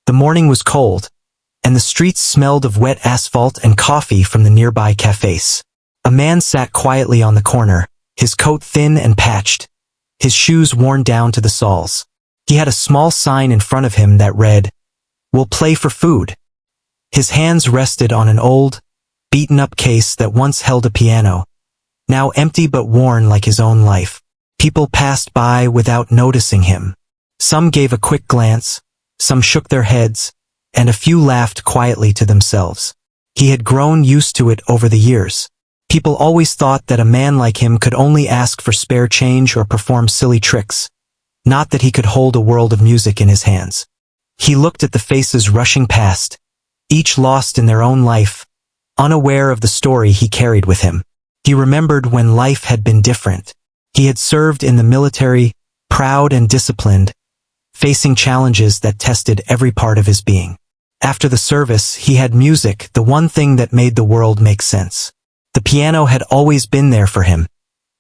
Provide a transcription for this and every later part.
The morning was cold, and the streets smelled of wet asphalt and coffee from the nearby cafes. A man sat quietly on the corner, his coat thin and patched, his shoes worn down to the soles. He had a small sign in front of him that read, "We'll play for food." His hands rested on an old, beaten-up case that once held a piano, now empty but worn like his own life. People passed by without noticing him. Some gave a quick glance, some shook their heads, and a few laughed quietly to themselves. He had grown used to it over the years. People always thought that a man like him could only ask for spare change or perform silly tricks, not that he could hold a world of music in his hands. He looked at the faces rushing past, each lost in their own life, unaware of the story he carried with him. He remembered when life had been different. He had served in the military, proud and disciplined, facing challenges that tested every part of his being. After the service, he had music, the one thing that made the world make sense. The piano had always been there for him,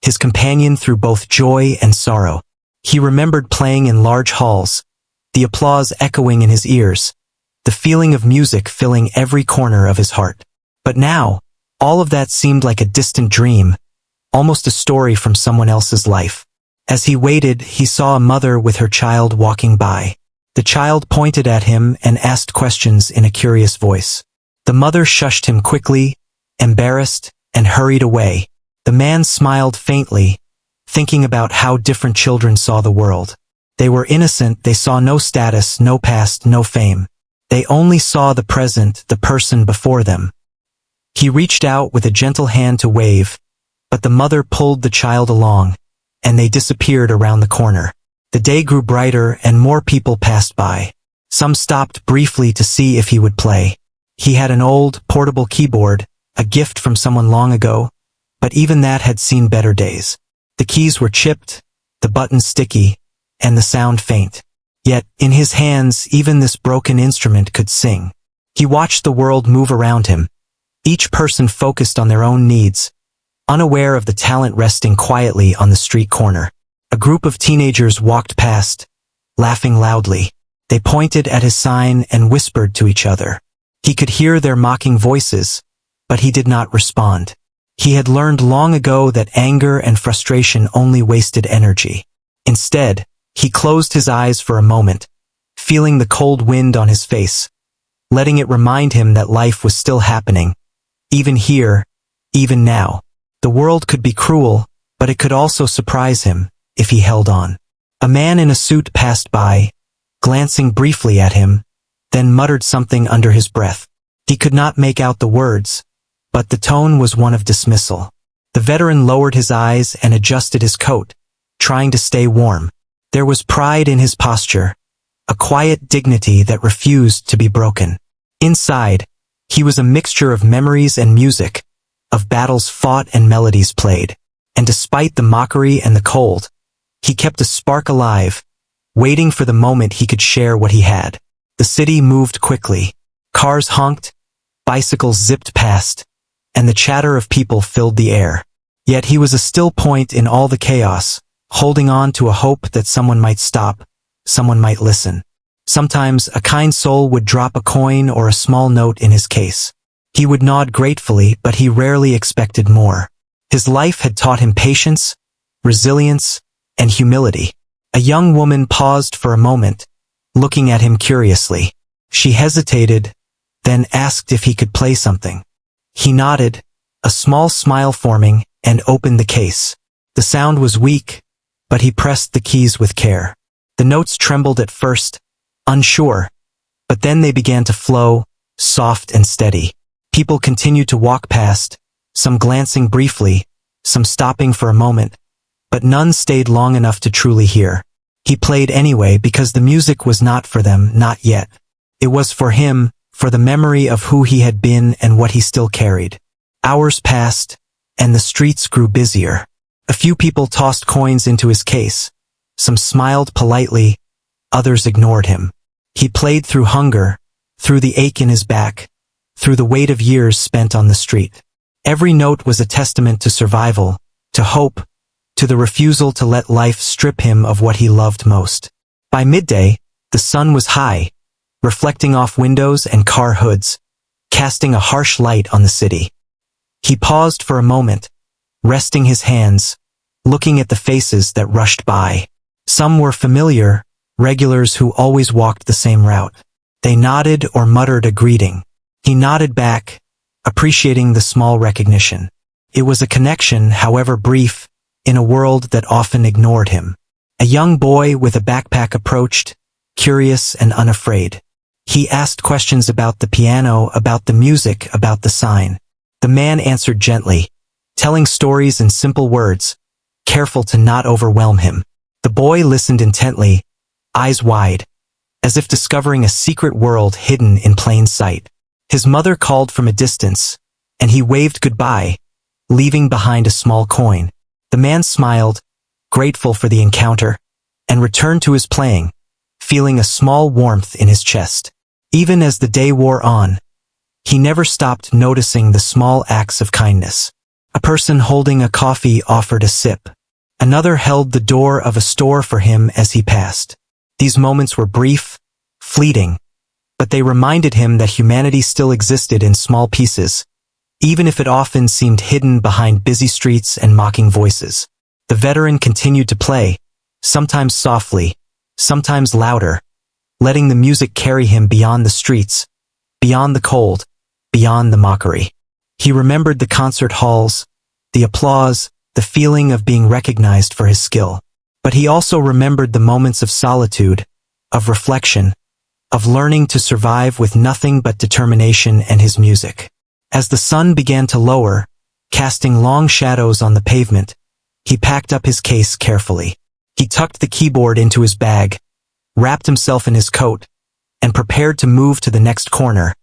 his companion through both joy and sorrow. He remembered playing in large halls, the applause echoing in his ears, the feeling of music filling every corner of his heart. But now, all of that seemed like a distant dream, almost a story from someone else's life. As he waited, he saw a mother with her child walking by. The child pointed at him and asked questions in a curious voice. The mother shushed him quickly, embarrassed, and hurried away. The man smiled faintly, thinking about how different children saw the world. They were innocent, they saw no status, no past, no fame. They only saw the present, the person before them. He reached out with a gentle hand to wave, but the mother pulled the child along, and they disappeared around the corner. The day grew brighter and more people passed by. Some stopped briefly to see if he would play. He had an old, portable keyboard, a gift from someone long ago, but even that had seen better days. The keys were chipped, the buttons sticky, and the sound faint. Yet, in his hands, even this broken instrument could sing. He watched the world move around him, each person focused on their own needs, unaware of the talent resting quietly on the street corner. A group of teenagers walked past, laughing loudly. They pointed at his sign and whispered to each other. He could hear their mocking voices, but he did not respond. He had learned long ago that anger and frustration only wasted energy. Instead, he closed his eyes for a moment, feeling the cold wind on his face, letting it remind him that life was still happening, even here, even now. The world could be cruel, but it could also surprise him, if he held on. A man in a suit passed by, glancing briefly at him, then muttered something under his breath. He could not make out the words, but the tone was one of dismissal. The veteran lowered his eyes and adjusted his coat, trying to stay warm. There was pride in his posture, a quiet dignity that refused to be broken. Inside, he was a mixture of memories and music, of battles fought and melodies played. And despite the mockery and the cold, he kept a spark alive, waiting for the moment he could share what he had. The city moved quickly. Cars honked, bicycles zipped past, and the chatter of people filled the air. Yet he was a still point in all the chaos, holding on to a hope that someone might stop, someone might listen. Sometimes a kind soul would drop a coin or a small note in his case. He would nod gratefully, but he rarely expected more. His life had taught him patience, resilience, and humility. A young woman paused for a moment, looking at him curiously. She hesitated, then asked if he could play something. He nodded, a small smile forming, and opened the case. The sound was weak, but he pressed the keys with care. The notes trembled at first, unsure, but then they began to flow, soft and steady. People continued to walk past, some glancing briefly, some stopping for a moment, but none stayed long enough to truly hear. He played anyway because the music was not for them, not yet. It was for him, for the memory of who he had been and what he still carried. Hours passed, and the streets grew busier. A few people tossed coins into his case. Some smiled politely, others ignored him. He played through hunger, through the ache in his back, through the weight of years spent on the street. Every note was a testament to survival, to hope, to the refusal to let life strip him of what he loved most. By midday, the sun was high, reflecting off windows and car hoods, casting a harsh light on the city. He paused for a moment, resting his hands, looking at the faces that rushed by. Some were familiar, regulars who always walked the same route. They nodded or muttered a greeting. He nodded back, appreciating the small recognition. It was a connection, however brief, in a world that often ignored him. A young boy with a backpack approached, curious and unafraid. He asked questions about the piano, about the music, about the sign. The man answered gently, telling stories in simple words, careful to not overwhelm him. The boy listened intently, eyes wide, as if discovering a secret world hidden in plain sight. His mother called from a distance, and he waved goodbye, leaving behind a small coin. The man smiled, grateful for the encounter, and returned to his playing, feeling a small warmth in his chest. Even as the day wore on, he never stopped noticing the small acts of kindness. A person holding a coffee offered a sip. Another held the door of a store for him as he passed. These moments were brief, fleeting, but they reminded him that humanity still existed in small pieces, even if it often seemed hidden behind busy streets and mocking voices. The veteran continued to play, sometimes softly, sometimes louder, letting the music carry him beyond the streets, beyond the cold, beyond the mockery. He remembered the concert halls, the applause, the feeling of being recognized for his skill. But he also remembered the moments of solitude, of reflection, of learning to survive with nothing but determination and his music. As the sun began to lower, casting long shadows on the pavement, he packed up his case carefully. He tucked the keyboard into his bag, wrapped himself in his coat, and prepared to move to the next corner,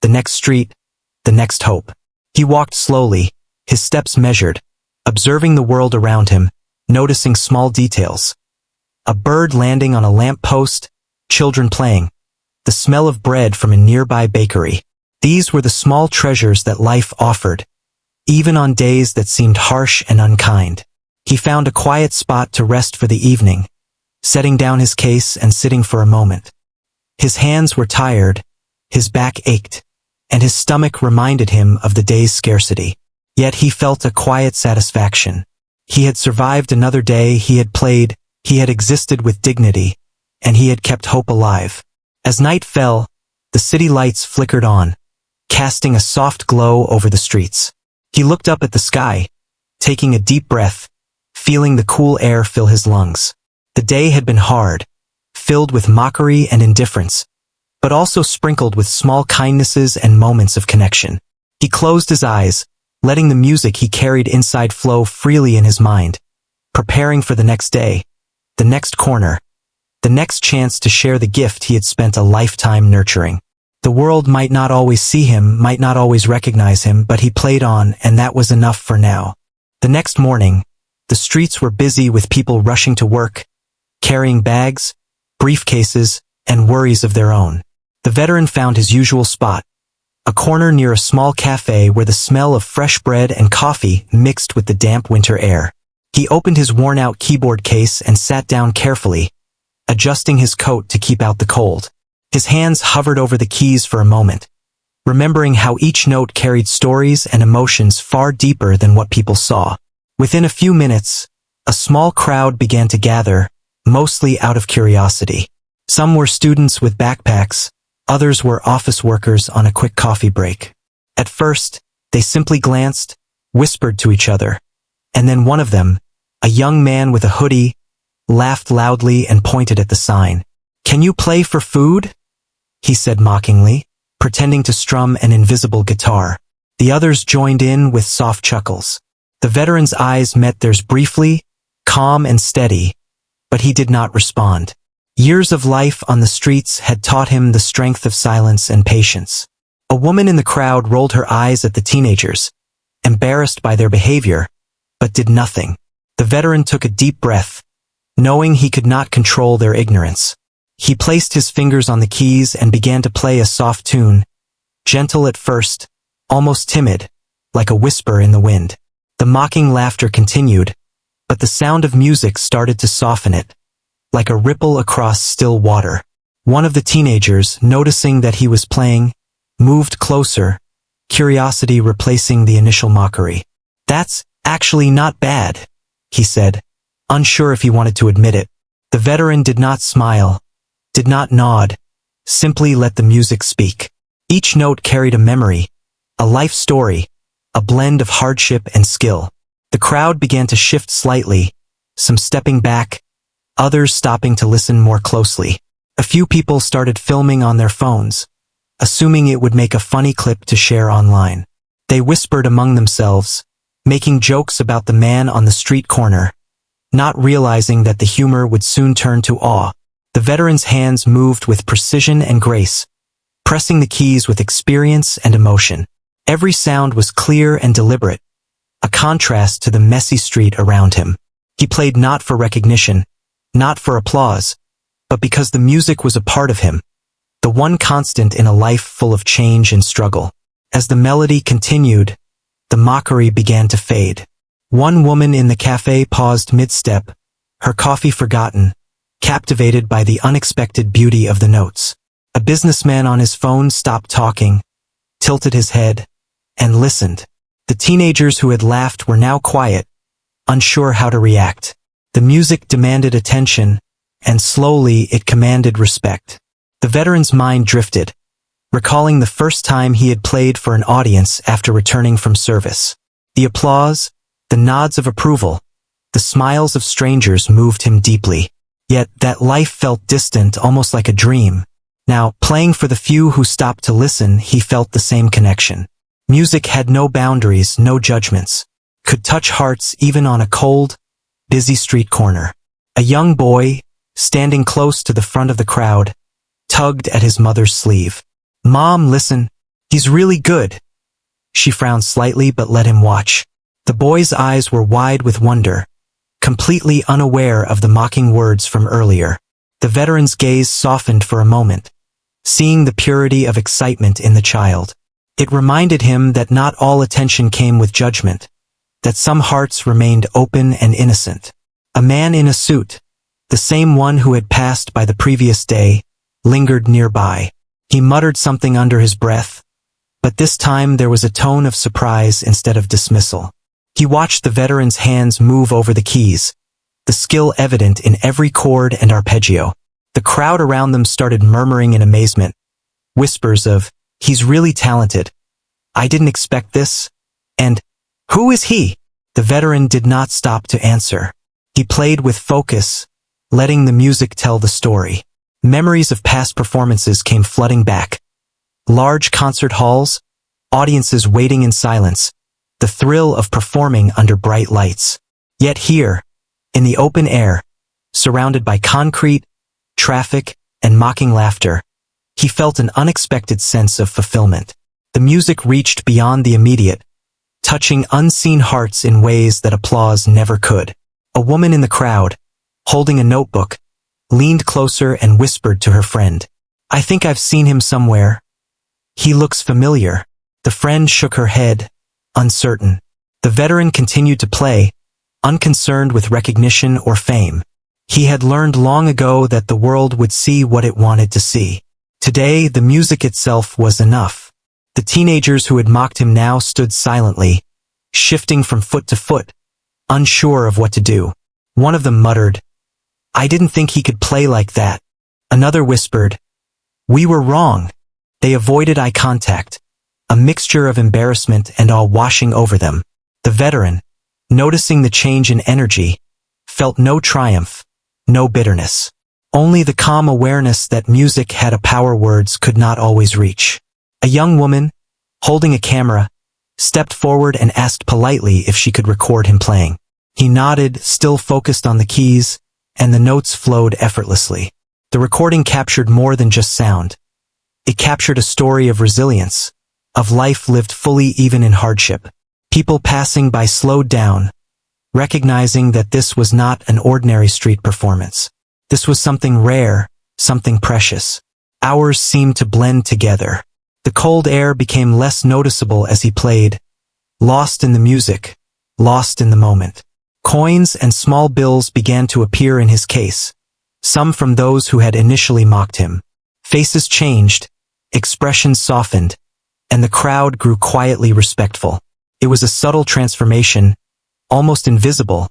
the next street, the next hope. He walked slowly, his steps measured, observing the world around him, noticing small details. A bird landing on a lamp post, children playing, the smell of bread from a nearby bakery. These were the small treasures that life offered, even on days that seemed harsh and unkind. He found a quiet spot to rest for the evening, setting down his case and sitting for a moment. His hands were tired, his back ached, and his stomach reminded him of the day's scarcity. Yet he felt a quiet satisfaction. He had survived another day, he had played, he had existed with dignity, and he had kept hope alive. As night fell, the city lights flickered on, casting a soft glow over the streets. He looked up at the sky, taking a deep breath, feeling the cool air fill his lungs. The day had been hard, filled with mockery and indifference, but also sprinkled with small kindnesses and moments of connection. He closed his eyes, letting the music he carried inside flow freely in his mind, preparing for the next day, the next corner, the next chance to share the gift he had spent a lifetime nurturing. The world might not always see him, might not always recognize him, but he played on, and that was enough for now. The next morning, the streets were busy with people rushing to work, carrying bags, briefcases, and worries of their own. The veteran found his usual spot, a corner near a small cafe where the smell of fresh bread and coffee mixed with the damp winter air. He opened his worn-out keyboard case and sat down carefully, adjusting his coat to keep out the cold. His hands hovered over the keys for a moment, remembering how each note carried stories and emotions far deeper than what people saw. Within a few minutes, a small crowd began to gather, mostly out of curiosity. Some were students with backpacks, others were office workers on a quick coffee break. At first, they simply glanced, whispered to each other, and then one of them, a young man with a hoodie, laughed loudly and pointed at the sign. "Can you play for food?" he said mockingly, pretending to strum an invisible guitar. The others joined in with soft chuckles. The veteran's eyes met theirs briefly, calm and steady, but he did not respond. Years of life on the streets had taught him the strength of silence and patience. A woman in the crowd rolled her eyes at the teenagers, embarrassed by their behavior, but did nothing. The veteran took a deep breath, knowing he could not control their ignorance. He placed his fingers on the keys and began to play a soft tune, gentle at first, almost timid, like a whisper in the wind. The mocking laughter continued, but the sound of music started to soften it, like a ripple across still water. One of the teenagers, noticing that he was playing, moved closer, curiosity replacing the initial mockery. "That's actually not bad," he said, unsure if he wanted to admit it. The veteran did not smile, did not nod, simply let the music speak. Each note carried a memory, a life story, a blend of hardship and skill. The crowd began to shift slightly, some stepping back, others stopping to listen more closely. A few people started filming on their phones, assuming it would make a funny clip to share online. They whispered among themselves, making jokes about the man on the street corner, not realizing that the humor would soon turn to awe. The veteran's hands moved with precision and grace, pressing the keys with experience and emotion. Every sound was clear and deliberate, a contrast to the messy street around him. He played not for recognition, not for applause, but because the music was a part of him, the one constant in a life full of change and struggle. As the melody continued, the mockery began to fade. One woman in the cafe paused mid-step, her coffee forgotten, captivated by the unexpected beauty of the notes. A businessman on his phone stopped talking, tilted his head, and listened. The teenagers who had laughed were now quiet, unsure how to react. The music demanded attention, and slowly it commanded respect. The veteran's mind drifted, recalling the first time he had played for an audience after returning from service. The applause, the nods of approval, the smiles of strangers moved him deeply. Yet that life felt distant, almost like a dream. Now, playing for the few who stopped to listen, he felt the same connection. Music had no boundaries, no judgments, could touch hearts even on a cold, busy street corner. A young boy, standing close to the front of the crowd, tugged at his mother's sleeve. "Mom, listen, he's really good." She frowned slightly but let him watch. The boy's eyes were wide with wonder, completely unaware of the mocking words from earlier. The veteran's gaze softened for a moment, seeing the purity of excitement in the child. It reminded him that not all attention came with judgment, that some hearts remained open and innocent. A man in a suit, the same one who had passed by the previous day, lingered nearby. He muttered something under his breath, but this time there was a tone of surprise instead of dismissal. He watched the veteran's hands move over the keys, the skill evident in every chord and arpeggio. The crowd around them started murmuring in amazement, whispers of, "He's really talented. I didn't expect this," and "Who is he?" The veteran did not stop to answer. He played with focus, letting the music tell the story. Memories of past performances came flooding back. Large concert halls, audiences waiting in silence, the thrill of performing under bright lights. Yet here, in the open air, surrounded by concrete, traffic, and mocking laughter, he felt an unexpected sense of fulfillment. The music reached beyond the immediate, touching unseen hearts in ways that applause never could. A woman in the crowd, holding a notebook, leaned closer and whispered to her friend, "I think I've seen him somewhere. He looks familiar." The friend shook her head, uncertain. The veteran continued to play, unconcerned with recognition or fame. He had learned long ago that the world would see what it wanted to see. Today, the music itself was enough. The teenagers who had mocked him now stood silently, shifting from foot to foot, unsure of what to do. One of them muttered, "I didn't think he could play like that." Another whispered, "We were wrong." They avoided eye contact, a mixture of embarrassment and awe washing over them. The veteran, noticing the change in energy, felt no triumph, no bitterness. Only the calm awareness that music had a power words could not always reach. A young woman, holding a camera, stepped forward and asked politely if she could record him playing. He nodded, still focused on the keys, and the notes flowed effortlessly. The recording captured more than just sound. It captured a story of resilience, of life lived fully even in hardship. People passing by slowed down, recognizing that this was not an ordinary street performance. This was something rare, something precious. Hours seemed to blend together. The cold air became less noticeable as he played, lost in the music, lost in the moment. Coins and small bills began to appear in his case, some from those who had initially mocked him. Faces changed, expressions softened, and the crowd grew quietly respectful. It was a subtle transformation, almost invisible,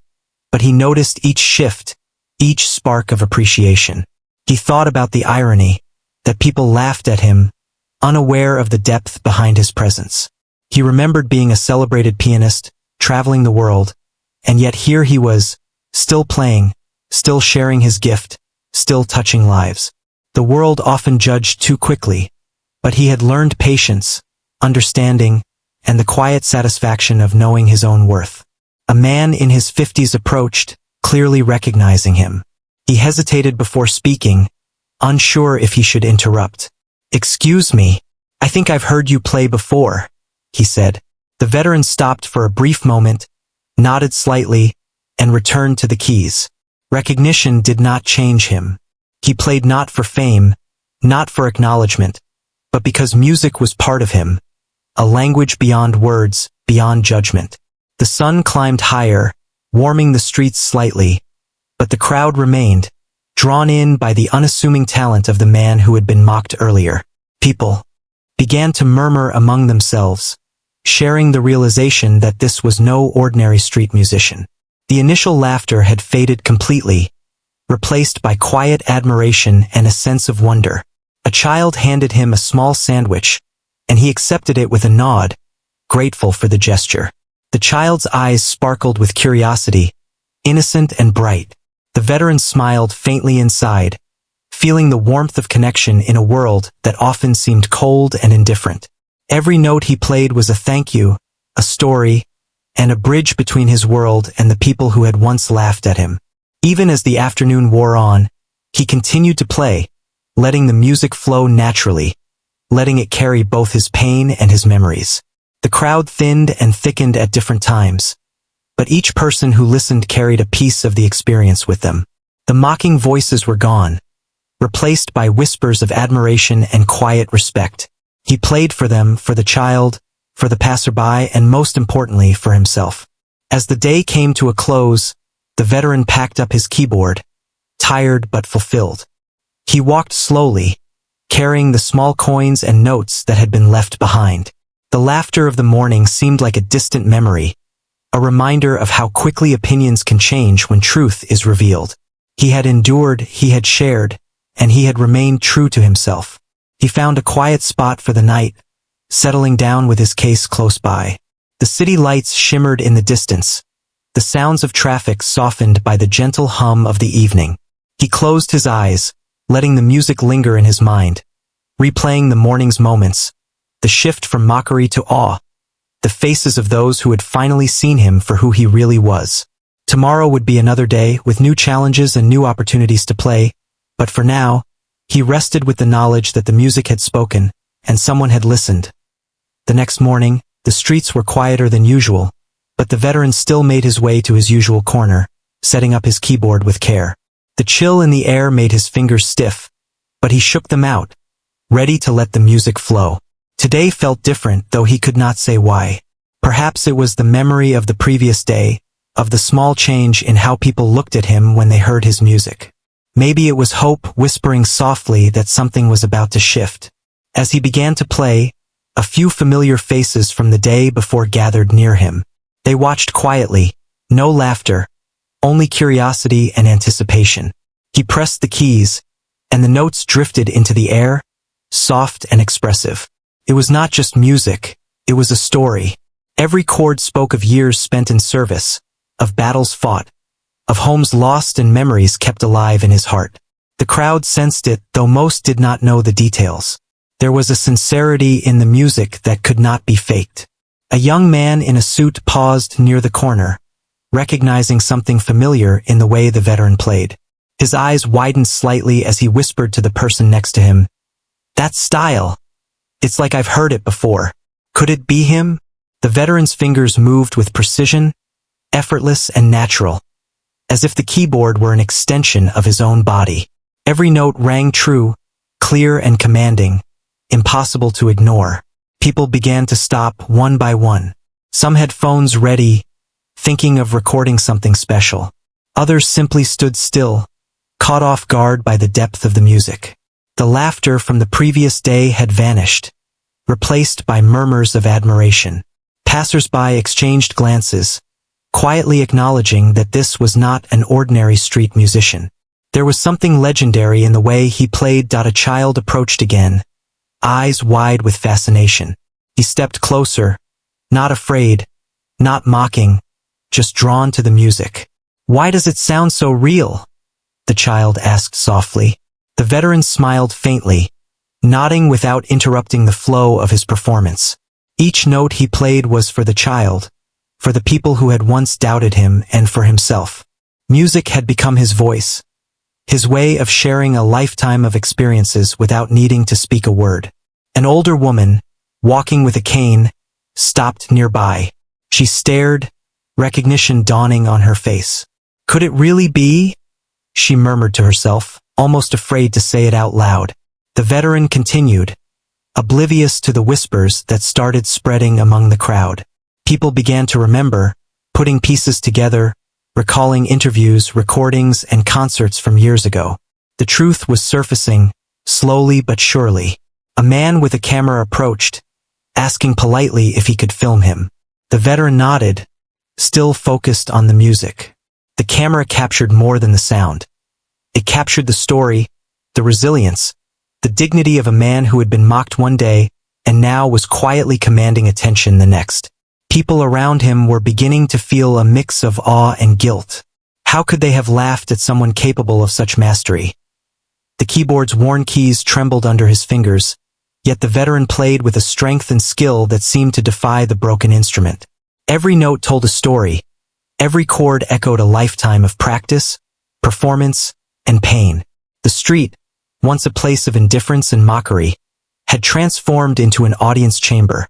but he noticed each shift, each spark of appreciation. He thought about the irony, that people laughed at him, unaware of the depth behind his presence. He remembered being a celebrated pianist, traveling the world, and yet here he was, still playing, still sharing his gift, still touching lives. The world often judged too quickly, but he had learned patience, understanding, and the quiet satisfaction of knowing his own worth. A man in his 50s approached, clearly recognizing him. He hesitated before speaking, unsure if he should interrupt. "Excuse me, I think I've heard you play before," he said. The veteran stopped for a brief moment, nodded slightly, and returned to the keys. Recognition did not change him. He played not for fame, not for acknowledgement, but because music was part of him, a language beyond words, beyond judgment. The sun climbed higher, warming the streets slightly, but the crowd remained, drawn in by the unassuming talent of the man who had been mocked earlier. People began to murmur among themselves, sharing the realization that this was no ordinary street musician. The initial laughter had faded completely, replaced by quiet admiration and a sense of wonder. A child handed him a small sandwich, and he accepted it with a nod, grateful for the gesture. The child's eyes sparkled with curiosity, innocent and bright. The veteran smiled faintly inside, feeling the warmth of connection in a world that often seemed cold and indifferent. Every note he played was a thank you, a story, and a bridge between his world and the people who had once laughed at him. Even as the afternoon wore on, he continued to play, letting the music flow naturally, letting it carry both his pain and his memories. The crowd thinned and thickened at different times, but each person who listened carried a piece of the experience with them. The mocking voices were gone, replaced by whispers of admiration and quiet respect. He played for them, for the child, for the passerby, and most importantly, for himself. As the day came to a close, the veteran packed up his keyboard, tired but fulfilled. He walked slowly, carrying the small coins and notes that had been left behind. The laughter of the morning seemed like a distant memory, a reminder of how quickly opinions can change when truth is revealed. He had endured, he had shared, and he had remained true to himself. He found a quiet spot for the night, settling down with his case close by. The city lights shimmered in the distance, the sounds of traffic softened by the gentle hum of the evening. He closed his eyes, letting the music linger in his mind, replaying the morning's moments, the shift from mockery to awe, the faces of those who had finally seen him for who he really was. Tomorrow would be another day with new challenges and new opportunities to play, but for now, he rested with the knowledge that the music had spoken, and someone had listened. The next morning, the streets were quieter than usual, but the veteran still made his way to his usual corner, setting up his keyboard with care. The chill in the air made his fingers stiff, but he shook them out, ready to let the music flow. Today felt different, though he could not say why. Perhaps it was the memory of the previous day, of the small change in how people looked at him when they heard his music. Maybe it was hope whispering softly that something was about to shift. As he began to play, a few familiar faces from the day before gathered near him. They watched quietly, no laughter, only curiosity and anticipation. He pressed the keys, and the notes drifted into the air, soft and expressive. It was not just music, it was a story. Every chord spoke of years spent in service, of battles fought, of homes lost and memories kept alive in his heart. The crowd sensed it, though most did not know the details. There was a sincerity in the music that could not be faked. A young man in a suit paused near the corner, recognizing something familiar in the way the veteran played. His eyes widened slightly as he whispered to the person next to him, "That style! It's like I've heard it before. Could it be him?" The veteran's fingers moved with precision, effortless and natural, as if the keyboard were an extension of his own body. Every note rang true, clear and commanding, impossible to ignore. People began to stop one by one. Some had phones ready, thinking of recording something special. Others simply stood still, caught off guard by the depth of the music. The laughter from the previous day had vanished, replaced by murmurs of admiration. Passers-by exchanged glances, quietly acknowledging that this was not an ordinary street musician. There was something legendary in the way he played. A child approached again, eyes wide with fascination. He stepped closer, not afraid, not mocking, just drawn to the music. "Why does it sound so real?" the child asked softly. The veteran smiled faintly, nodding without interrupting the flow of his performance. Each note he played was for the child, for the people who had once doubted him, and for himself. Music had become his voice, his way of sharing a lifetime of experiences without needing to speak a word. An older woman, walking with a cane, stopped nearby. She stared, recognition dawning on her face. "Could it really be?" she murmured to herself, almost afraid to say it out loud. The veteran continued, oblivious to the whispers that started spreading among the crowd. People began to remember, putting pieces together, recalling interviews, recordings, and concerts from years ago. The truth was surfacing, slowly but surely. A man with a camera approached, asking politely if he could film him. The veteran nodded, still focused on the music. The camera captured more than the sound. It captured the story, the resilience, the dignity of a man who had been mocked one day and now was quietly commanding attention the next. People around him were beginning to feel a mix of awe and guilt. How could they have laughed at someone capable of such mastery? The keyboard's worn keys trembled under his fingers, yet the veteran played with a strength and skill that seemed to defy the broken instrument. Every note told a story. Every chord echoed a lifetime of practice, performance, and pain. The street, once a place of indifference and mockery, had transformed into an audience chamber,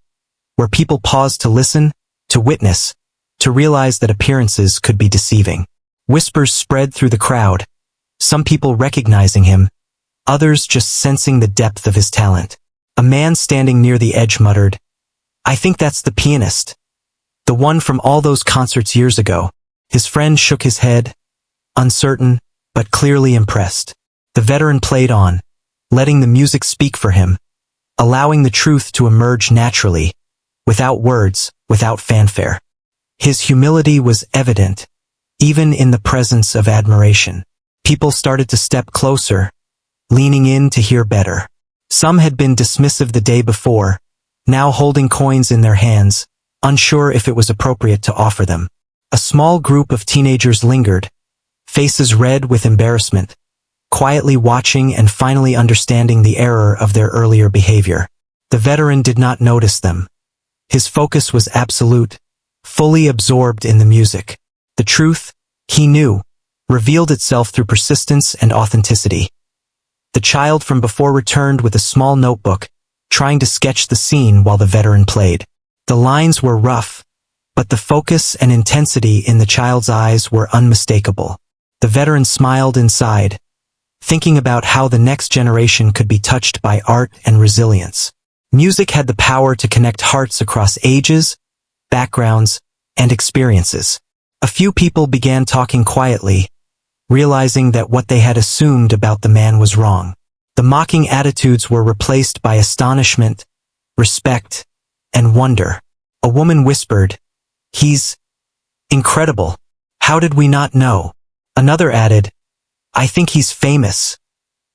where people paused to listen, to witness, to realize that appearances could be deceiving. Whispers spread through the crowd, some people recognizing him, others just sensing the depth of his talent. A man standing near the edge muttered, "I think that's the pianist. The one from all those concerts years ago." His friend shook his head, uncertain, but clearly impressed. The veteran played on, letting the music speak for him, allowing the truth to emerge naturally, without words, without fanfare. His humility was evident, even in the presence of admiration. People started to step closer, leaning in to hear better. Some had been dismissive the day before, now holding coins in their hands, unsure if it was appropriate to offer them. A small group of teenagers lingered, faces red with embarrassment, quietly watching and finally understanding the error of their earlier behavior. The veteran did not notice them. His focus was absolute, fully absorbed in the music. The truth, he knew, revealed itself through persistence and authenticity. The child from before returned with a small notebook, trying to sketch the scene while the veteran played. The lines were rough, but the focus and intensity in the child's eyes were unmistakable. The veteran smiled inside, thinking about how the next generation could be touched by art and resilience. Music had the power to connect hearts across ages, backgrounds, and experiences. A few people began talking quietly, realizing that what they had assumed about the man was wrong. The mocking attitudes were replaced by astonishment, respect, and wonder. A woman whispered, "He's incredible. How did we not know?" Another added, "I think he's famous.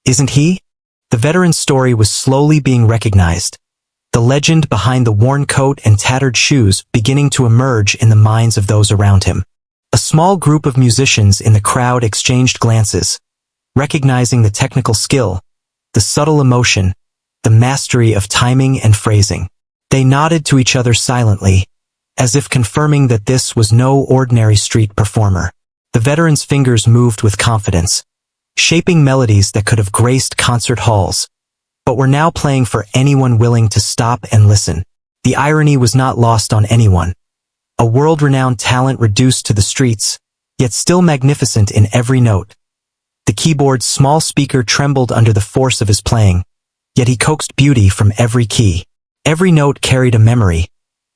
Isn't he?" The veteran's story was slowly being recognized, the legend behind the worn coat and tattered shoes beginning to emerge in the minds of those around him. A small group of musicians in the crowd exchanged glances, recognizing the technical skill, the subtle emotion, the mastery of timing and phrasing. They nodded to each other silently, as if confirming that this was no ordinary street performer. The veteran's fingers moved with confidence, shaping melodies that could have graced concert halls, but were now playing for anyone willing to stop and listen. The irony was not lost on anyone. A world-renowned talent reduced to the streets, yet still magnificent in every note. The keyboard's small speaker trembled under the force of his playing, yet he coaxed beauty from every key. Every note carried a memory,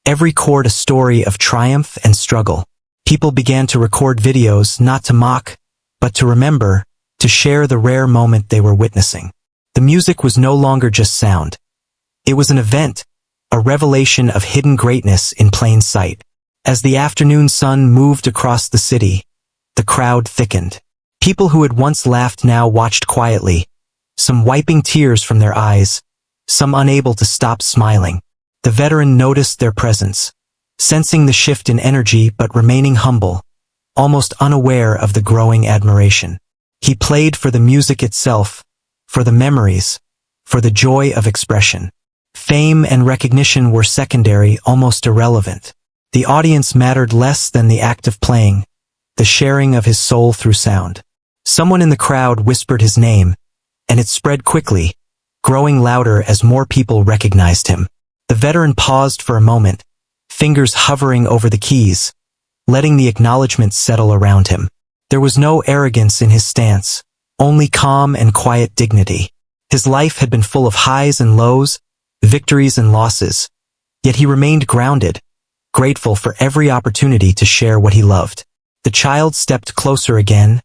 every chord a story of triumph and struggle. People began to record videos not to mock, but to remember, to share the rare moment they were witnessing. The music was no longer just sound. It was an event, a revelation of hidden greatness in plain sight. As the afternoon sun moved across the city, the crowd thickened. People who had once laughed now watched quietly, some wiping tears from their eyes, some unable to stop smiling. The veteran noticed their presence, sensing the shift in energy but remaining humble, almost unaware of the growing admiration. He played for the music itself, for the memories, for the joy of expression. Fame and recognition were secondary, almost irrelevant. The audience mattered less than the act of playing, the sharing of his soul through sound. Someone in the crowd whispered his name, and it spread quickly, growing louder as more people recognized him. The veteran paused for a moment, fingers hovering over the keys, letting the acknowledgement settle around him. There was no arrogance in his stance, only calm and quiet dignity. His life had been full of highs and lows, victories and losses, yet he remained grounded, grateful for every opportunity to share what he loved. The child stepped closer again,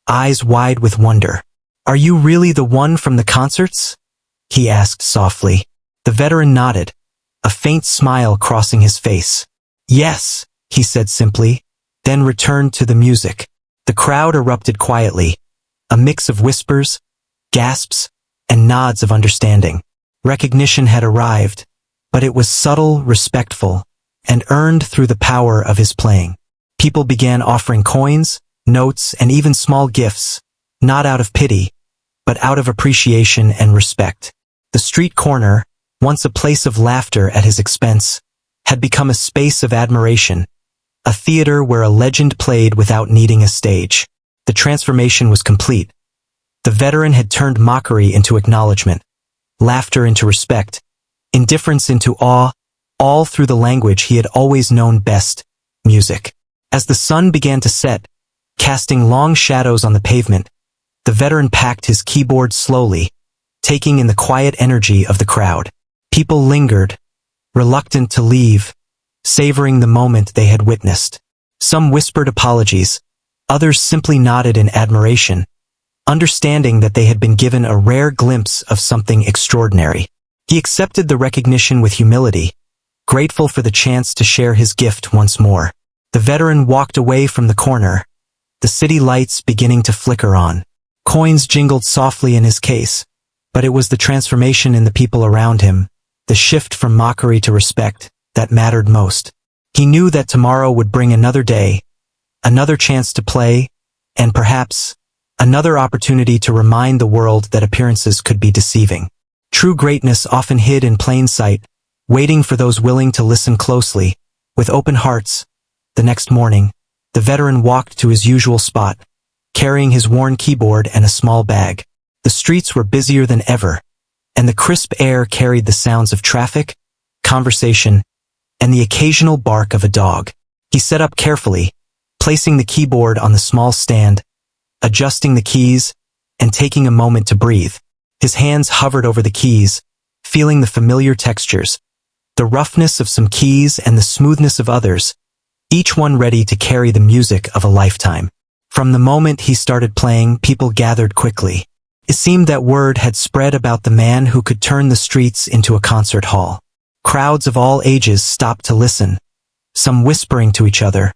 eyes wide with wonder. "Are you really the one from the concerts?" he asked softly. The veteran nodded, a faint smile crossing his face. "Yes," he said simply, then returned to the music. The crowd erupted quietly, a mix of whispers, gasps, and nods of understanding. Recognition had arrived, but it was subtle, respectful, and earned through the power of his playing. People began offering coins, notes, and even small gifts, not out of pity, but out of appreciation and respect. The street corner, once a place of laughter at his expense, had become a space of admiration, a theater where a legend played without needing a stage. The transformation was complete. The veteran had turned mockery into acknowledgement, laughter into respect, indifference into awe, all through the language he had always known best, music. As the sun began to set, casting long shadows on the pavement, the veteran packed his keyboard slowly, taking in the quiet energy of the crowd. People lingered, reluctant to leave, savoring the moment they had witnessed. Some whispered apologies, others simply nodded in admiration, understanding that they had been given a rare glimpse of something extraordinary. He accepted the recognition with humility, grateful for the chance to share his gift once more. The veteran walked away from the corner, the city lights beginning to flicker on. Coins jingled softly in his case, but it was the transformation in the people around him, the shift from mockery to respect, that mattered most. He knew that tomorrow would bring another day, another chance to play, and perhaps another opportunity to remind the world that appearances could be deceiving. True greatness often hid in plain sight, waiting for those willing to listen closely. With open hearts, the next morning, the veteran walked to his usual spot, carrying his worn keyboard and a small bag. The streets were busier than ever, and the crisp air carried the sounds of traffic, conversation, and the occasional bark of a dog. He set up carefully, placing the keyboard on the small stand, adjusting the keys, and taking a moment to breathe. His hands hovered over the keys, feeling the familiar textures, the roughness of some keys and the smoothness of others, each one ready to carry the music of a lifetime. From the moment he started playing, people gathered quickly. It seemed that word had spread about the man who could turn the streets into a concert hall. Crowds of all ages stopped to listen, some whispering to each other,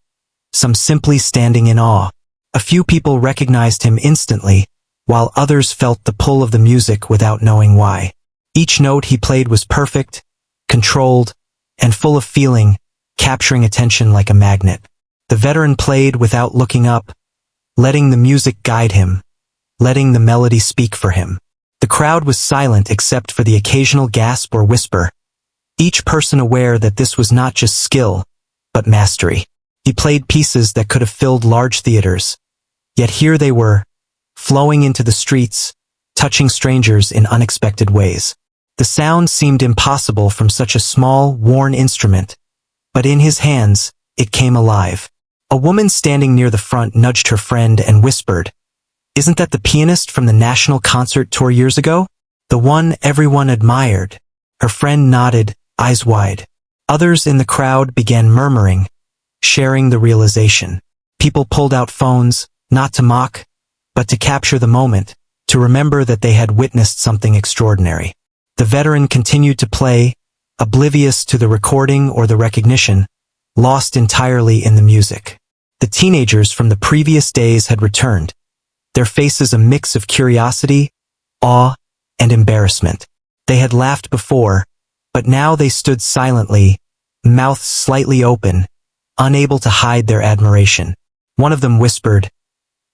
some simply standing in awe. A few people recognized him instantly, while others felt the pull of the music without knowing why. Each note he played was perfect, controlled, and full of feeling, capturing attention like a magnet. The veteran played without looking up, letting the music guide him, letting the melody speak for him. The crowd was silent except for the occasional gasp or whisper, each person aware that this was not just skill, but mastery. He played pieces that could have filled large theaters, yet here they were, flowing into the streets, touching strangers in unexpected ways. The sound seemed impossible from such a small, worn instrument, but in his hands, it came alive. A woman standing near the front nudged her friend and whispered, "Isn't that the pianist from the National Concert Tour years ago? The one everyone admired?" Her friend nodded, eyes wide. Others in the crowd began murmuring, sharing the realization. People pulled out phones, not to mock, but to capture the moment, to remember that they had witnessed something extraordinary. The veteran continued to play, oblivious to the recording or the recognition, lost entirely in the music. The teenagers from the previous days had returned, their faces a mix of curiosity, awe, and embarrassment. They had laughed before, but now they stood silently, mouths slightly open, unable to hide their admiration. One of them whispered,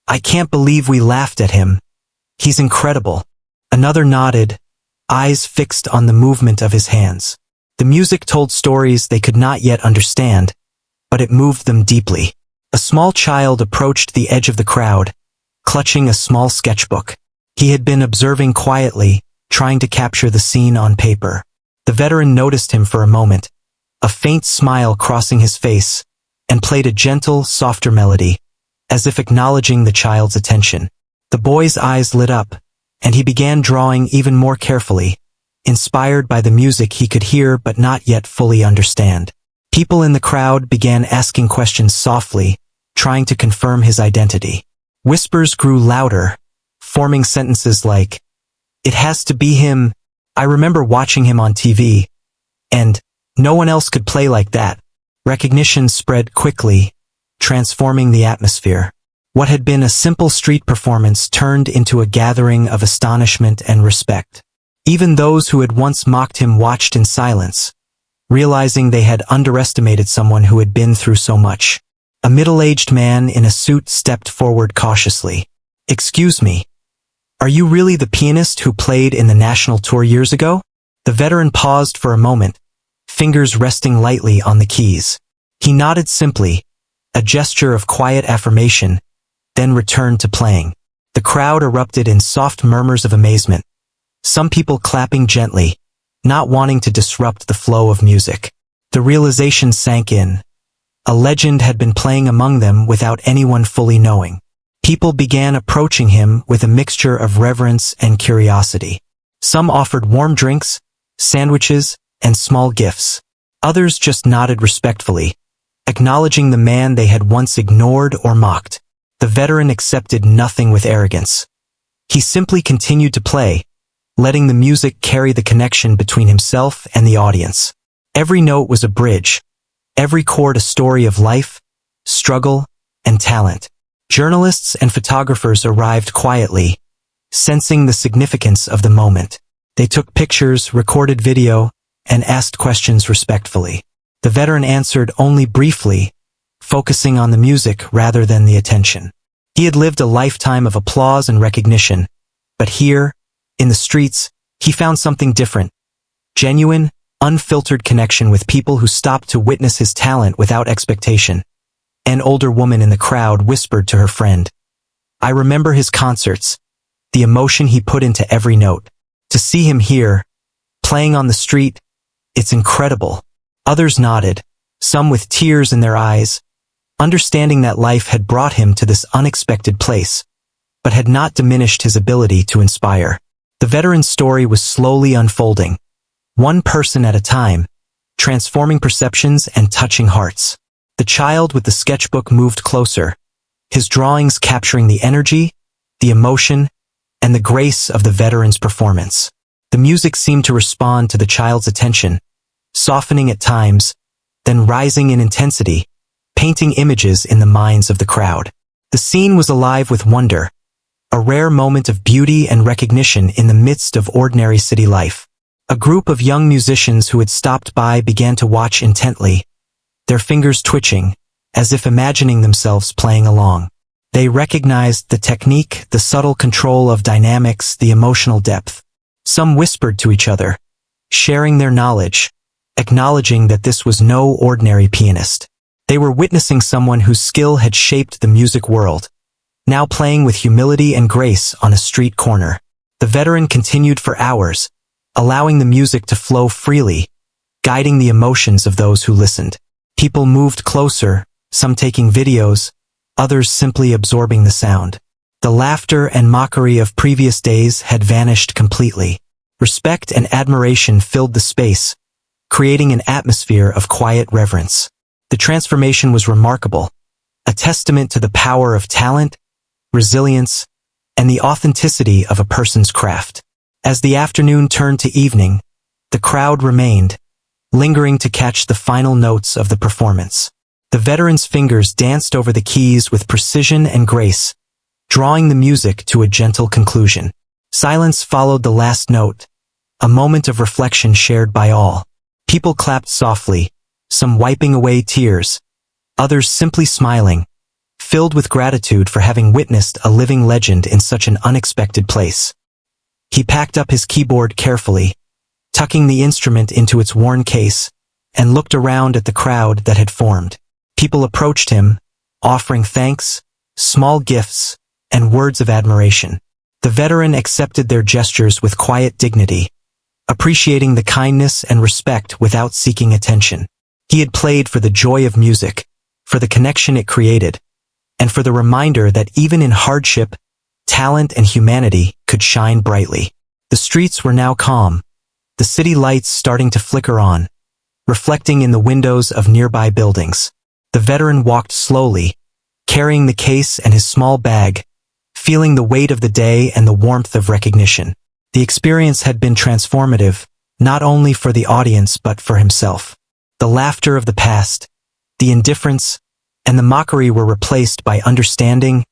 "I can't believe we laughed at him. He's incredible." Another nodded, eyes fixed on the movement of his hands. The music told stories they could not yet understand, but it moved them deeply. A small child approached the edge of the crowd, clutching a small sketchbook. He had been observing quietly, trying to capture the scene on paper. The veteran noticed him for a moment, a faint smile crossing his face, and played a gentle, softer melody, as if acknowledging the child's attention. The boy's eyes lit up, and he began drawing even more carefully, inspired by the music he could hear but not yet fully understand. People in the crowd began asking questions softly, trying to confirm his identity. Whispers grew louder, forming sentences like, "It has to be him. I remember watching him on TV. And no one else could play like that." Recognition spread quickly, transforming the atmosphere. What had been a simple street performance turned into a gathering of astonishment and respect. Even those who had once mocked him watched in silence, realizing they had underestimated someone who had been through so much. A middle-aged man in a suit stepped forward cautiously. "Excuse me, are you really the pianist who played in the national tour years ago?" The veteran paused for a moment, fingers resting lightly on the keys. He nodded simply, a gesture of quiet affirmation, then returned to playing. The crowd erupted in soft murmurs of amazement, some people clapping gently, not wanting to disrupt the flow of music. The realization sank in. A legend had been playing among them without anyone fully knowing. People began approaching him with a mixture of reverence and curiosity. Some offered warm drinks, sandwiches, and small gifts. Others just nodded respectfully, acknowledging the man they had once ignored or mocked. The veteran accepted nothing with arrogance. He simply continued to play, letting the music carry the connection between himself and the audience. Every note was a bridge, every chord a story of life, struggle, and talent. Journalists and photographers arrived quietly, sensing the significance of the moment. They took pictures, recorded video, and asked questions respectfully. The veteran answered only briefly, focusing on the music rather than the attention. He had lived a lifetime of applause and recognition, but here, in the streets, he found something different. Genuine, unfiltered connection with people who stopped to witness his talent without expectation. An older woman in the crowd whispered to her friend, "I remember his concerts, the emotion he put into every note. To see him here, playing on the street, it's incredible." Others nodded, some with tears in their eyes, understanding that life had brought him to this unexpected place, but had not diminished his ability to inspire. The veteran's story was slowly unfolding, one person at a time, transforming perceptions and touching hearts. The child with the sketchbook moved closer, his drawings capturing the energy, the emotion, and the grace of the veteran's performance. The music seemed to respond to the child's attention, softening at times, then rising in intensity, painting images in the minds of the crowd. The scene was alive with wonder, a rare moment of beauty and recognition in the midst of ordinary city life. A group of young musicians who had stopped by began to watch intently, their fingers twitching, as if imagining themselves playing along. They recognized the technique, the subtle control of dynamics, the emotional depth. Some whispered to each other, sharing their knowledge, acknowledging that this was no ordinary pianist. They were witnessing someone whose skill had shaped the music world, now playing with humility and grace on a street corner. The veteran continued for hours, allowing the music to flow freely, guiding the emotions of those who listened. People moved closer, some taking videos, others simply absorbing the sound. The laughter and mockery of previous days had vanished completely. Respect and admiration filled the space, creating an atmosphere of quiet reverence. The transformation was remarkable, a testament to the power of talent, resilience, and the authenticity of a person's craft. As the afternoon turned to evening, the crowd remained, lingering to catch the final notes of the performance. The veteran's fingers danced over the keys with precision and grace, drawing the music to a gentle conclusion. Silence followed the last note, a moment of reflection shared by all. People clapped softly, some wiping away tears, others simply smiling, filled with gratitude for having witnessed a living legend in such an unexpected place. He packed up his keyboard carefully, tucking the instrument into its worn case, and looked around at the crowd that had formed. People approached him, offering thanks, small gifts, and words of admiration. The veteran accepted their gestures with quiet dignity, appreciating the kindness and respect without seeking attention. He had played for the joy of music, for the connection it created, and for the reminder that even in hardship, talent and humanity could shine brightly. The streets were now calm, the city lights starting to flicker on, reflecting in the windows of nearby buildings. The veteran walked slowly, carrying the case and his small bag, feeling the weight of the day and the warmth of recognition. The experience had been transformative, not only for the audience but for himself. The laughter of the past, the indifference, and the mockery were replaced by understanding,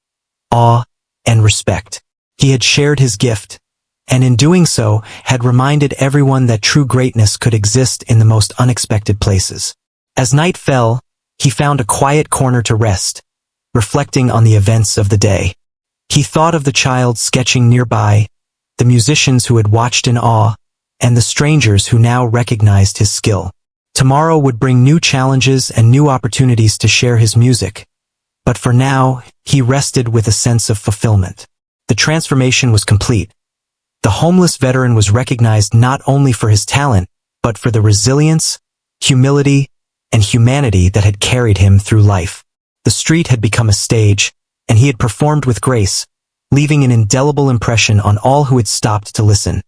awe, and respect. He had shared his gift, and in doing so, had reminded everyone that true greatness could exist in the most unexpected places. As night fell, he found a quiet corner to rest, reflecting on the events of the day. He thought of the child sketching nearby, the musicians who had watched in awe, and the strangers who now recognized his skill. Tomorrow would bring new challenges and new opportunities to share his music, but for now, he rested with a sense of fulfillment. The transformation was complete. The homeless veteran was recognized not only for his talent, but for the resilience, humility, and humanity that had carried him through life. The street had become a stage, and he had performed with grace, leaving an indelible impression on all who had stopped to listen.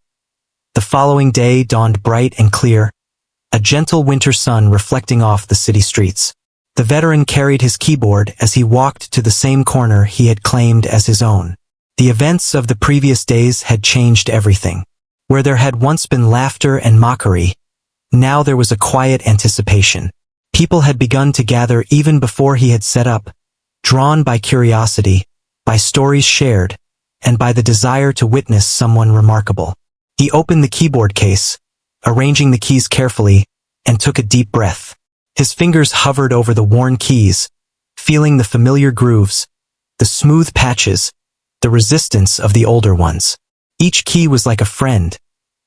The following day dawned bright and clear, a gentle winter sun reflecting off the city streets. The veteran carried his keyboard as he walked to the same corner he had claimed as his own. The events of the previous days had changed everything. Where there had once been laughter and mockery, now there was a quiet anticipation. People had begun to gather even before he had set up, drawn by curiosity, by stories shared, and by the desire to witness someone remarkable. He opened the keyboard case, arranging the keys carefully, and took a deep breath. His fingers hovered over the worn keys, feeling the familiar grooves, the smooth patches, the resistance of the older ones. Each key was like a friend,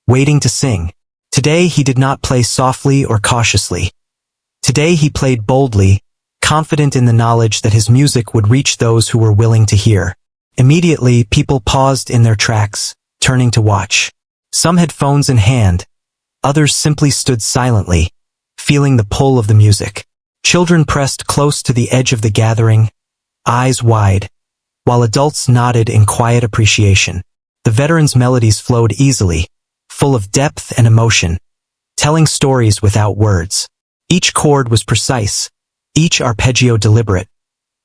waiting to sing. Today he did not play softly or cautiously. Today he played boldly, confident in the knowledge that his music would reach those who were willing to hear. Immediately, people paused in their tracks, turning to watch. Some had phones in hand, others simply stood silently, feeling the pull of the music. Children pressed close to the edge of the gathering, eyes wide, while adults nodded in quiet appreciation. The veteran's melodies flowed easily, full of depth and emotion, telling stories without words. Each chord was precise, each arpeggio deliberate,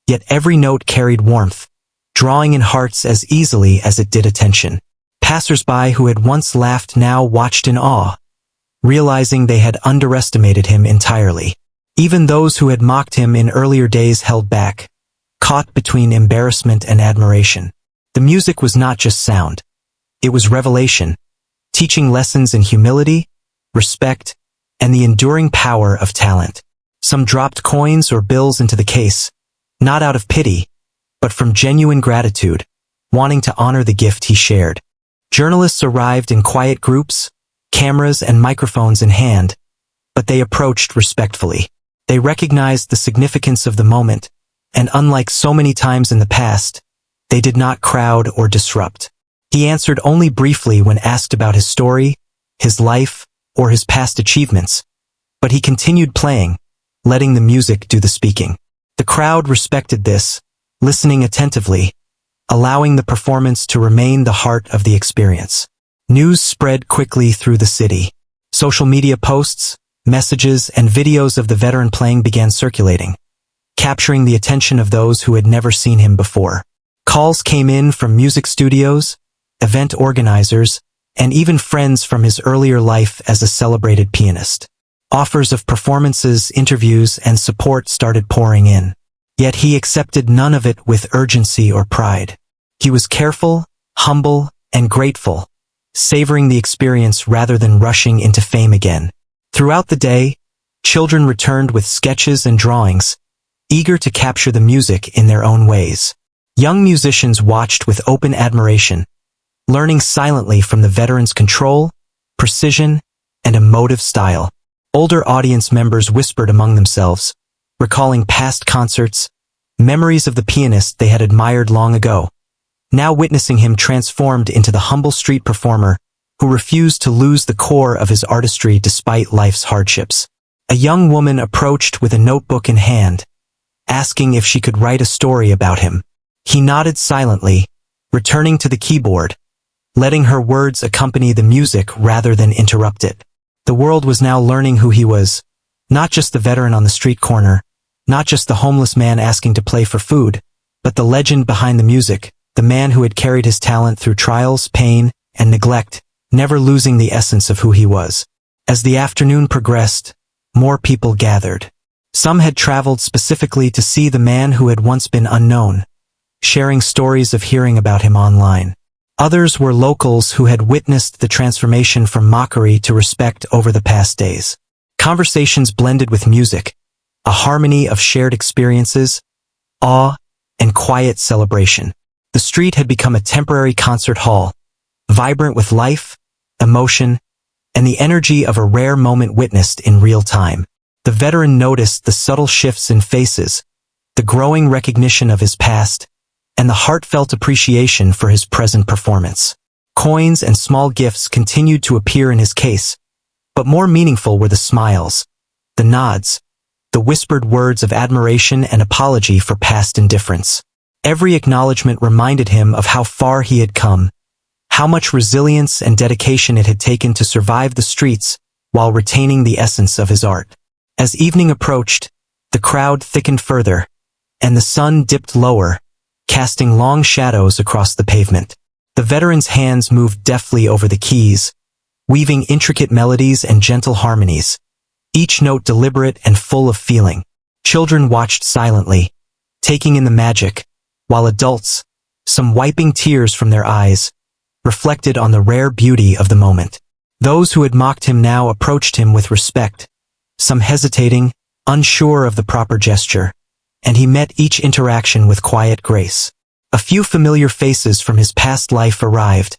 yet every note carried warmth, drawing in hearts as easily as it did attention. Passers-by who had once laughed now watched in awe, realizing they had underestimated him entirely. Even those who had mocked him in earlier days held back, caught between embarrassment and admiration. The music was not just sound. It was revelation, teaching lessons in humility, respect, and the enduring power of talent. Some dropped coins or bills into the case, not out of pity, but from genuine gratitude, wanting to honor the gift he shared. Journalists arrived in quiet groups, cameras and microphones in hand, but they approached respectfully. They recognized the significance of the moment, and unlike so many times in the past, they did not crowd or disrupt. He answered only briefly when asked about his story, his life, or his past achievements, but he continued playing, letting the music do the speaking. The crowd respected this, listening attentively, allowing the performance to remain the heart of the experience. News spread quickly through the city. Social media posts, messages, and videos of the veteran playing began circulating, capturing the attention of those who had never seen him before. Calls came in from music studios, event organizers, and even friends from his earlier life as a celebrated pianist. Offers of performances, interviews, and support started pouring in. Yet he accepted none of it with urgency or pride. He was careful, humble, and grateful, savoring the experience rather than rushing into fame again. Throughout the day, children returned with sketches and drawings, eager to capture the music in their own ways. Young musicians watched with open admiration, learning silently from the veteran's control, precision, and emotive style. Older audience members whispered among themselves, recalling past concerts, memories of the pianist they had admired long ago, now witnessing him transformed into the humble street performer who refused to lose the core of his artistry despite life's hardships. A young woman approached with a notebook in hand, asking if she could write a story about him. He nodded silently, returning to the keyboard, letting her words accompany the music rather than interrupt it. The world was now learning who he was, not just the veteran on the street corner, not just the homeless man asking to play for food, but the legend behind the music, the man who had carried his talent through trials, pain, and neglect, never losing the essence of who he was. As the afternoon progressed, more people gathered. Some had traveled specifically to see the man who had once been unknown, sharing stories of hearing about him online. Others were locals who had witnessed the transformation from mockery to respect over the past days. Conversations blended with music, a harmony of shared experiences, awe, and quiet celebration. The street had become a temporary concert hall, vibrant with life, emotion, and the energy of a rare moment witnessed in real time. The veteran noticed the subtle shifts in faces, the growing recognition of his past, and the heartfelt appreciation for his present performance. Coins and small gifts continued to appear in his case, but more meaningful were the smiles, the nods, the whispered words of admiration and apology for past indifference. Every acknowledgement reminded him of how far he had come, how much resilience and dedication it had taken to survive the streets while retaining the essence of his art. As evening approached, the crowd thickened further, and the sun dipped lower, casting long shadows across the pavement. The veteran's hands moved deftly over the keys, weaving intricate melodies and gentle harmonies, each note deliberate and full of feeling. Children watched silently, taking in the magic, while adults, some wiping tears from their eyes, reflected on the rare beauty of the moment. Those who had mocked him now approached him with respect, some hesitating, unsure of the proper gesture, and he met each interaction with quiet grace. A few familiar faces from his past life arrived,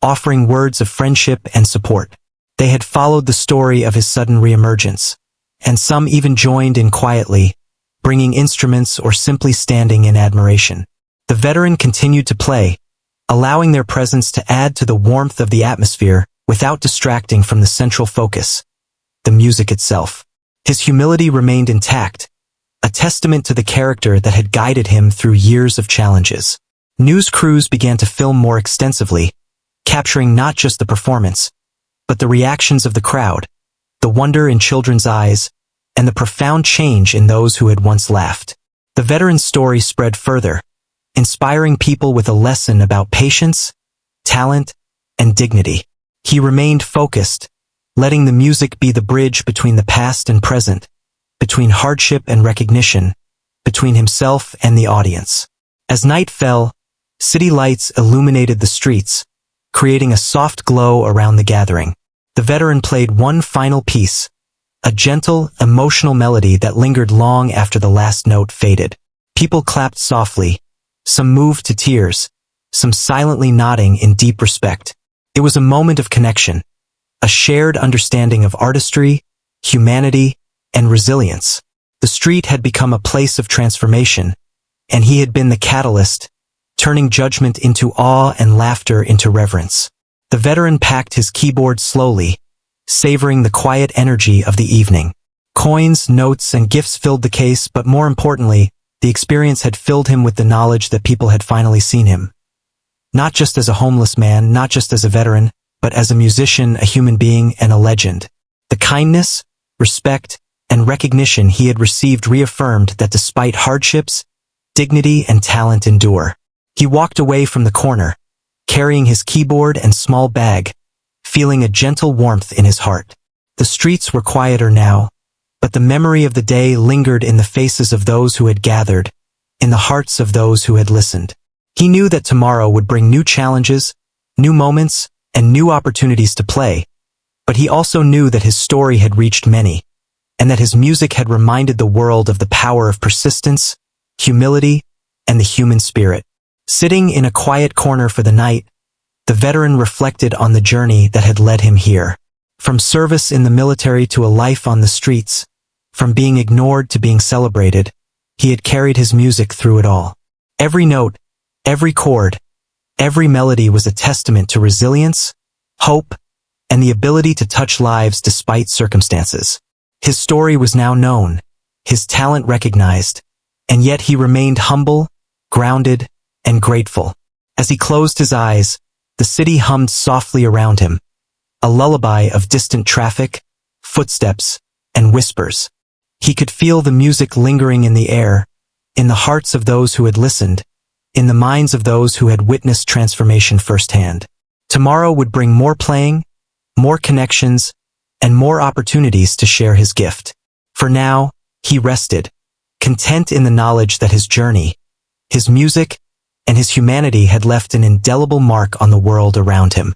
offering words of friendship and support. They had followed the story of his sudden reemergence, and some even joined in quietly, bringing instruments or simply standing in admiration. The veteran continued to play, allowing their presence to add to the warmth of the atmosphere without distracting from the central focus, the music itself. His humility remained intact, a testament to the character that had guided him through years of challenges. News crews began to film more extensively, capturing not just the performance, but the reactions of the crowd, the wonder in children's eyes, and the profound change in those who had once laughed. The veteran's story spread further, inspiring people with a lesson about patience, talent, and dignity. He remained focused, letting the music be the bridge between the past and present, between hardship and recognition, between himself and the audience. As night fell, city lights illuminated the streets, creating a soft glow around the gathering. The veteran played one final piece, a gentle, emotional melody that lingered long after the last note faded. People clapped softly, some moved to tears, some silently nodding in deep respect. It was a moment of connection, a shared understanding of artistry, humanity, and resilience. The street had become a place of transformation, and he had been the catalyst, turning judgment into awe and laughter into reverence. The veteran packed his keyboard slowly, savoring the quiet energy of the evening. Coins, notes, and gifts filled the case, but more importantly, the experience had filled him with the knowledge that people had finally seen him. Not just as a homeless man, not just as a veteran, but as a musician, a human being, and a legend. The kindness, respect, and recognition he had received reaffirmed that despite hardships, dignity and talent endure. He walked away from the corner, carrying his keyboard and small bag, feeling a gentle warmth in his heart. The streets were quieter now, but the memory of the day lingered in the faces of those who had gathered, in the hearts of those who had listened. He knew that tomorrow would bring new challenges, new moments, and new opportunities to play, but he also knew that his story had reached many, and that his music had reminded the world of the power of persistence, humility, and the human spirit. Sitting in a quiet corner for the night, the veteran reflected on the journey that had led him here. From service in the military to a life on the streets, from being ignored to being celebrated, he had carried his music through it all. Every note, every chord, every melody was a testament to resilience, hope, and the ability to touch lives despite circumstances. His story was now known, his talent recognized, and yet he remained humble, grounded, and grateful. As he closed his eyes, the city hummed softly around him, a lullaby of distant traffic, footsteps, and whispers. He could feel the music lingering in the air, in the hearts of those who had listened, in the minds of those who had witnessed transformation firsthand. Tomorrow would bring more playing, more connections, and more opportunities to share his gift. For now, he rested, content in the knowledge that his journey, his music, and his humanity had left an indelible mark on the world around him.